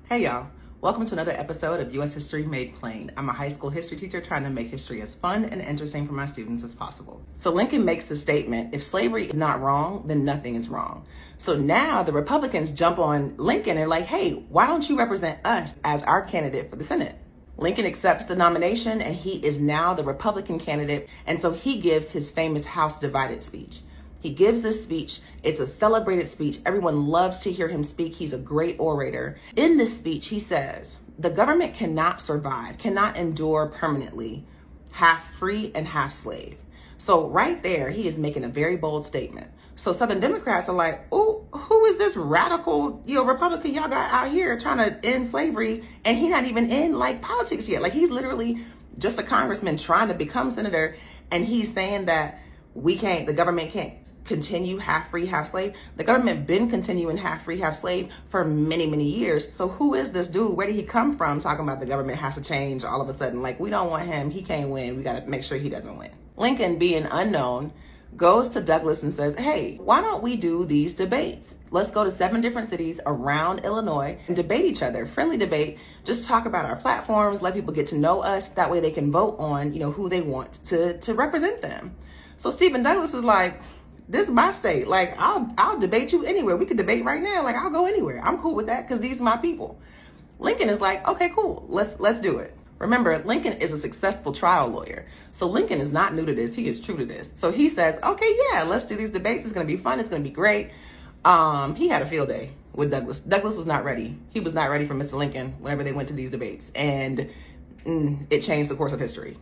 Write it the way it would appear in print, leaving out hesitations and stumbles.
Hey y'all, welcome to another episode of U.S. History Made Plain. I'm a high school history teacher trying to make history as fun and interesting for my students as possible. So Lincoln makes the statement, if slavery is not wrong, then nothing is wrong. So now the Republicans jump on Lincoln and like, hey, why don't you represent us as our candidate for the Senate? Lincoln accepts the nomination and he is now the Republican candidate, and so he gives his famous House Divided speech. He gives this speech. It's a celebrated speech. Everyone loves to hear him speak. He's a great orator. In this speech, he says, the government cannot survive, cannot endure permanently, half free and half slave. So right there, he is making a very bold statement. So Southern Democrats are like, oh, who is this radical, Republican y'all got out here trying to end slavery? And he's not even in politics yet. He's literally just a congressman trying to become senator. And he's saying that the government can't continue half free, half slave. The government been continuing half free, half slave for many, many years. So who is this dude? Where did he come from talking about the government has to change all of a sudden? We don't want him. He can't win. We got to make sure he doesn't win. Lincoln, being unknown, goes to Douglas and says, hey, why don't we do these debates? Let's go to 7 different cities around Illinois and debate each other. Friendly debate. Just talk about our platforms. Let people get to know us. That way they can vote on, who they want to represent them. So Stephen Douglas was like, this is my state. I'll debate you anywhere. We could debate right now. I'll go anywhere. I'm cool with that because these are my people. Lincoln is like, okay, cool. Let's do it. Remember, Lincoln is a successful trial lawyer. So Lincoln is not new to this. He is true to this. So he says, okay, yeah, let's do these debates. It's going to be fun. It's going to be great. He had a field day with Douglas. Douglas was not ready. He was not ready for Mr. Lincoln whenever they went to these debates. And it changed the course of history.